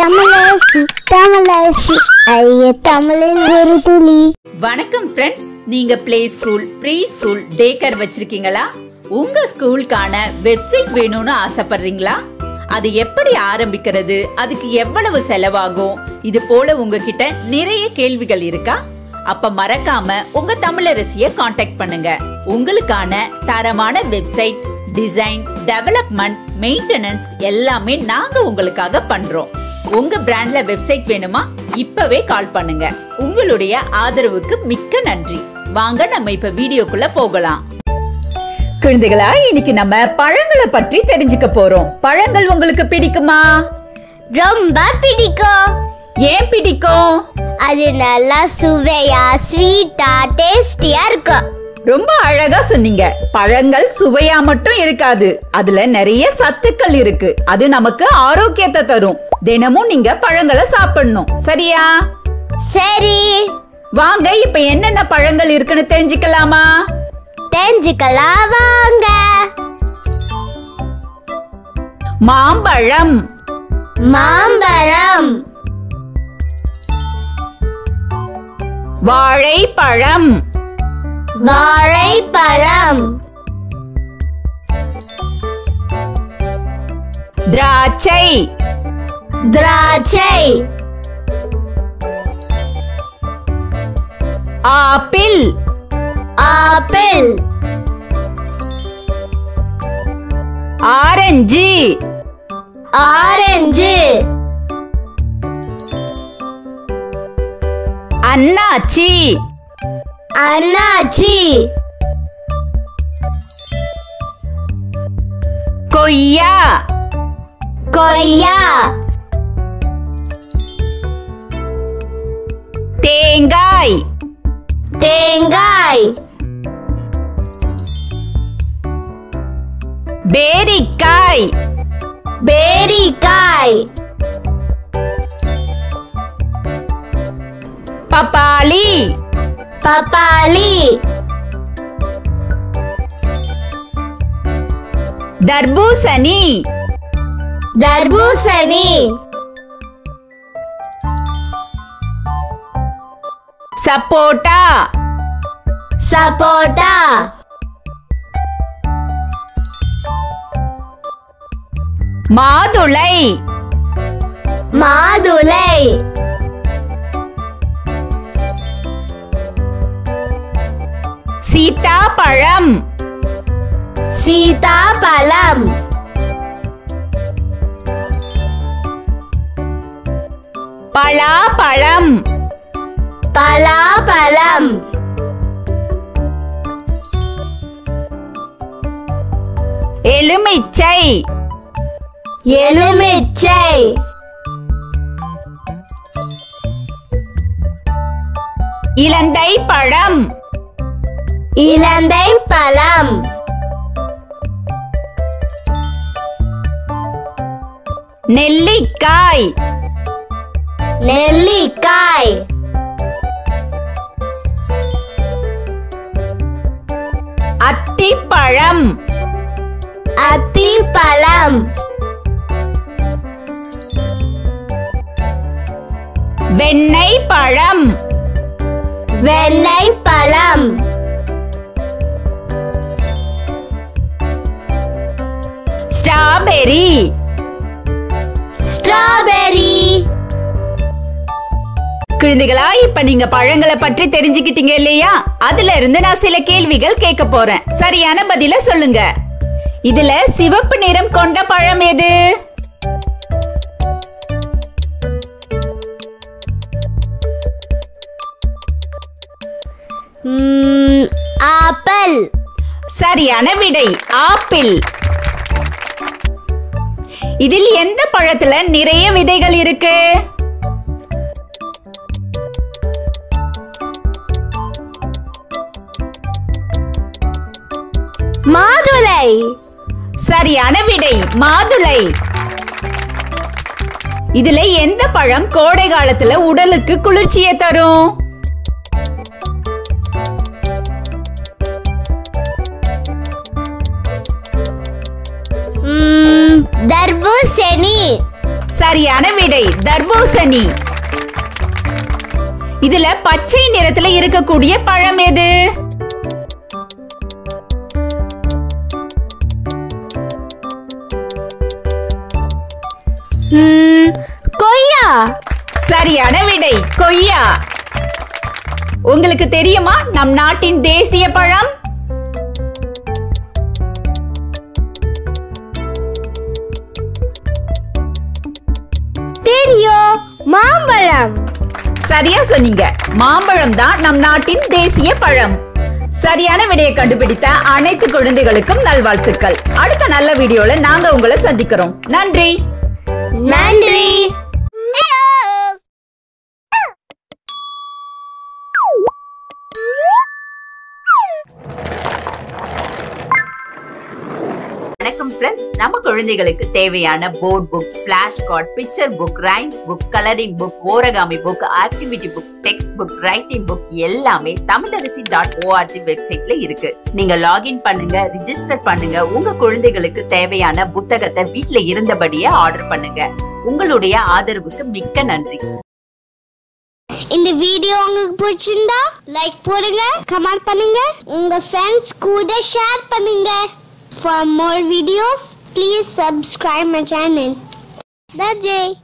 தமிழரசி தமிழரசி ஐய தமிழில் ஒரு துளி. வணக்கம் ஃப்ரெண்ட்ஸ், நீங்க play school, pre school, day care வச்சிருக்கீங்களா? உங்க ஸ்கூலுக்கான வெப்சைட் வேணும்னு ஆசைப்படுறீங்களா? அது எப்படி ஆரம்பிக்கிறது, அதுக்கு எவ்வளவு செலவாகும், இது போல உங்ககிட்ட நிறைய கேள்விகள் இருக்கா? அப்ப மறக்காம உங்க தமிழரசிய காண்டாக்ட் பண்ணுங்க. உங்களுக்கான தரமான வெப்சைட் டிசைன், டெவலப்மெண்ட், மெயின்டெனன்ஸ் எல்லாமே நாங்க உங்களுக்காக பண்றோம். உங்க பிராண்ட்ல வெப்சைட் வேணுமா? இப்பவே கால் பண்ணுங்க. உங்களுடைய ஆதரவுக்கு மிக்க நன்றி. வாங்க நம்ம இப்ப வீடியோக்குள்ள போகலாம். குழந்தைகளா, இன்னைக்கு நம்ம பழங்களை பற்றி தெரிஞ்சுக்க போறோம். பழங்கள் உங்களுக்கு பிடிக்குமா? ரொம்ப பிடிக்கும். ஏன் பிடிக்கும்? அது நல்லா சுவையா, ஸ்வீட்டா, டேஸ்டியா இருக்கும். ரொம்ப அழகா சொன்னீங்க. பழங்கள் சுவையா மட்டும் இருக்காது, அதுல நிறைய சத்துக்கள் இருக்கு. அது நமக்கு ஆரோக்கியத்தை தரும். தினமும் நீங்க பழங்களை சாப்பிடணும், சரியா? சரி, வாங்க இப்ப என்னென்ன பழங்கள் இருக்குன்னு தெரிஞ்சுக்கலாமா? தெரிஞ்சுக்கலாம் வாங்க. மாம்பழம், மாம்பழம், வாழைப்பழம், வாழைப்பழம், திராட்சை, திராட்சை, ஆப்பிள், ஆப்பிள், ஆரஞ்சு, ஆரஞ்சு, அன்னாச்சி, அன்னாச்சி, கொய்யா, கொய்யா, தேங்காய், தேங்காய், பேரிக்காய், பேரிக்காய், பப்பாளி, பப்பாளி, தர்பூசணி, தர்பூசணி, சப்போட்டா, சப்போட்டா, மாதுளை, மாதுளை, சீதாப்பழம், சீதாப்பழம், பலாப்பழம், பலாப்பழம், எலுமிச்சை, எலுமிச்சை, இலந்தை பழம், இலந்தை பழம், நெல்லிக்காய், நெல்லிக்காய், அத்திப்பழம், அத்திப்பழம், வெண்ணெய் பழம், வெண்ணெய் பழம், ஸ்ட்ராபெரி, ஸ்ட்ராபெரி. குழந்தைகளா, இப்ப நீங்க பழங்களை பற்றி தெரிஞ்சுக்கிட்டீங்க இல்லையா? அதுல இருந்து நான் சில கேள்விகள் கேட்க போறேன். சரியான பதில சொல்லுங்க. இதுல சிவப்பு நிறம் கொண்ட பழம் எது? ஆப்பிள். சரியான விடை, ஆப்பிள். இதில் எந்த பழத்துல நிறைய விதைகள் இருக்கு? மாதுளை. சரியான விடை, மாதுளை. இதுல எந்த பழம் கோடை காலத்துல உடலுக்கு குளிர்ச்சியை தரும்? தர்பூசணி. சரியான விடை தர்பூசணி. இதுல பச்சை நிறத்துல இருக்கக்கூடிய பழம் எது? கொய்யா. சரியான விடை கொய்யா. உங்களுக்கு தெரியுமா நம் நாட்டின் தேசிய பழம்? தெரியும், மாம்பழம். சரியா சொன்னீங்க, மாம்பழம் தான் நம் நாட்டின் தேசிய பழம். சரியான விடையை கண்டுபிடித்த அனைத்து குழந்தைகளுக்கும் நல்வாழ்த்துக்கள். அடுத்த நல்ல வீடியோல நாங்க உங்களை சந்திக்கிறோம். நன்றி. நன்றி. வணக்கம் ஃப்ரெண்ட்ஸ், நம்ம குழந்தைகளுக்கு தேவையான board books, flash card, picture book, rhymes book, colouring book, origami book, activity book, text book, writing book எல்லாமே tamilaraசி.org வெப்சைட்ல இருக்கு. நீங்க லாகின் பண்ணுங்க, ரிஜிஸ்டர் பண்ணுங்க. உங்க குழந்தைகளுக்கு தேவையான புத்தகத்தை வீட்ல இருந்தபடியே ஆர்டர் பண்ணுங்க. உங்களுடைய ஆதரவுக்கு மிக்க நன்றி. இந்த வீடியோ உங்களுக்கு பிடிச்சிருந்தா லைக் போடுங்க, கமெண்ட் பண்ணுங்க, உங்க ஃப்ரெண்ட்ஸ் கூட ஷேர் பண்ணுங்க. For more videos, please subscribe my channel. That's it.